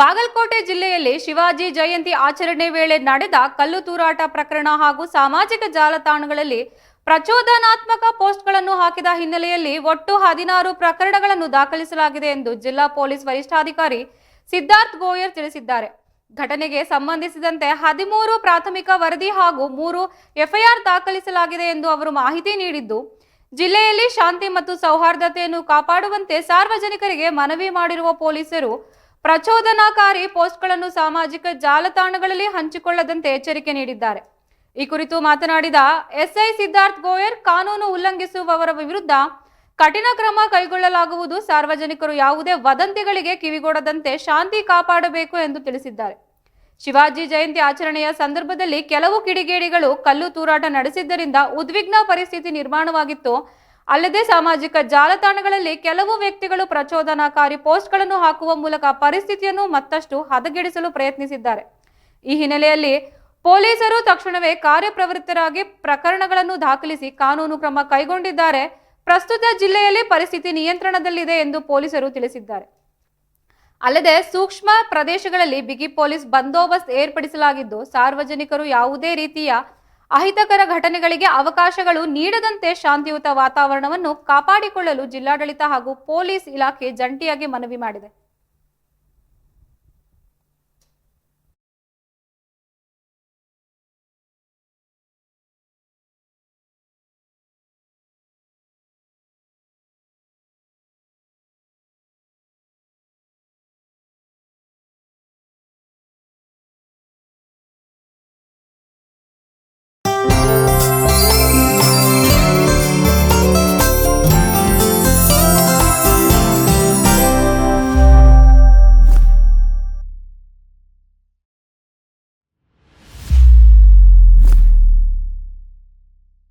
ಬಾಗಲಕೋಟೆ ಜಿಲ್ಲೆಯಲ್ಲಿ ಶಿವಾಜಿ ಜಯಂತಿ ಆಚರಣೆ ವೇಳೆ ನಡೆದ ಕಲ್ಲು ತೂರಾಟ ಪ್ರಕರಣ ಹಾಗೂ ಸಾಮಾಜಿಕ ಜಾಲತಾಣಗಳಲ್ಲಿ ಪ್ರಚೋದನಾತ್ಮಕ ಪೋಸ್ಟ್ಗಳನ್ನು ಹಾಕಿದ ಹಿನ್ನೆಲೆಯಲ್ಲಿ ಒಟ್ಟು 16 ಪ್ರಕರಣಗಳನ್ನು ದಾಖಲಿಸಲಾಗಿದೆ ಎಂದು ಜಿಲ್ಲಾ ಪೊಲೀಸ್ ವರಿಷ್ಠಾಧಿಕಾರಿ ಸಿದ್ಧಾರ್ಥ್ ಗೋಯರ್ ತಿಳಿಸಿದ್ದಾರೆ. ಘಟನೆಗೆ ಸಂಬಂಧಿಸಿದಂತೆ 13 ಪ್ರಾಥಮಿಕ ವರದಿ ಹಾಗೂ 3 ಎಫ್ಐಆರ್ ದಾಖಲಿಸಲಾಗಿದೆ ಎಂದು ಅವರು ಮಾಹಿತಿ ನೀಡಿದ್ದು, ಜಿಲ್ಲೆಯಲ್ಲಿ ಶಾಂತಿ ಮತ್ತು ಸೌಹಾರ್ದತೆಯನ್ನು ಕಾಪಾಡುವಂತೆ ಸಾರ್ವಜನಿಕರಿಗೆ ಮನವಿ ಮಾಡಿರುವ ಪೊಲೀಸರು ಪ್ರಚೋದನಾಕಾರಿ ಪೋಸ್ಟ್ಗಳನ್ನು ಸಾಮಾಜಿಕ ಜಾಲತಾಣಗಳಲ್ಲಿ ಹಂಚಿಕೊಳ್ಳದಂತೆ ಎಚ್ಚರಿಕೆ ನೀಡಿದ್ದಾರೆ. ಈ ಕುರಿತು ಮಾತನಾಡಿದ ಎಸ್ಐ ಸಿದ್ಧಾರ್ಥ್ ಗೋಯರ್, ಕಾನೂನು ಉಲ್ಲಂಘಿಸುವವರ ವಿರುದ್ಧ ಕಠಿಣ ಕ್ರಮ ಕೈಗೊಳ್ಳಲಾಗುವುದು. ಸಾರ್ವಜನಿಕರು ಯಾವುದೇ ವದಂತಿಗಳಿಗೆ ಕಿವಿಗೊಡದಂತೆ ಶಾಂತಿ ಕಾಪಾಡಬೇಕು ಎಂದು ತಿಳಿಸಿದ್ದಾರೆ. ಶಿವಾಜಿ ಜಯಂತಿ ಆಚರಣೆಯ ಸಂದರ್ಭದಲ್ಲಿ ಕೆಲವು ಕಿಡಿಗೇಡಿಗಳು ಕಲ್ಲು ತೂರಾಟ ನಡೆಸಿದ್ದರಿಂದ ಉದ್ವಿಗ್ನ ಪರಿಸ್ಥಿತಿ ನಿರ್ಮಾಣವಾಗಿತ್ತು. ಅಲ್ಲದೆ ಸಾಮಾಜಿಕ ಜಾಲತಾಣಗಳಲ್ಲಿ ಕೆಲವು ವ್ಯಕ್ತಿಗಳು ಪ್ರಚೋದನಾಕಾರಿ ಪೋಸ್ಟ್ಗಳನ್ನು ಹಾಕುವ ಮೂಲಕ ಪರಿಸ್ಥಿತಿಯನ್ನು ಮತ್ತಷ್ಟು ಹದಗೆಡಿಸಲು ಪ್ರಯತ್ನಿಸಿದ್ದಾರೆ. ಈ ಹಿನ್ನೆಲೆಯಲ್ಲಿ ಪೊಲೀಸರು ತಕ್ಷಣವೇ ಕಾರ್ಯಪ್ರವೃತ್ತರಾಗಿ ಪ್ರಕರಣಗಳನ್ನು ದಾಖಲಿಸಿ ಕಾನೂನು ಕ್ರಮ ಕೈಗೊಂಡಿದ್ದಾರೆ. ಪ್ರಸ್ತುತ ಜಿಲ್ಲೆಯಲ್ಲಿ ಪರಿಸ್ಥಿತಿ ನಿಯಂತ್ರಣದಲ್ಲಿದೆ ಎಂದು ಪೊಲೀಸರು ತಿಳಿಸಿದ್ದಾರೆ. ಅಲ್ಲದೆ ಸೂಕ್ಷ್ಮ ಪ್ರದೇಶಗಳಲ್ಲಿ ಬಿಗಿ ಪೊಲೀಸ್ ಬಂದೋಬಸ್ತ್ ಏರ್ಪಡಿಸಲಾಗಿದ್ದು, ಸಾರ್ವಜನಿಕರು ಯಾವುದೇ ರೀತಿಯ ಅಹಿತಕರ ಘಟನೆಗಳಿಗೆ ಅವಕಾಶಗಳು ನೀಡದಂತೆ ಶಾಂತಿಯುತ ವಾತಾವರಣವನ್ನು ಕಾಪಾಡಿಕೊಳ್ಳಲು ಜಿಲ್ಲಾಡಳಿತ ಹಾಗೂ ಪೊಲೀಸ್ ಇಲಾಖೆ ಜಂಟಿಯಾಗಿ ಮನವಿ ಮಾಡಿದೆ.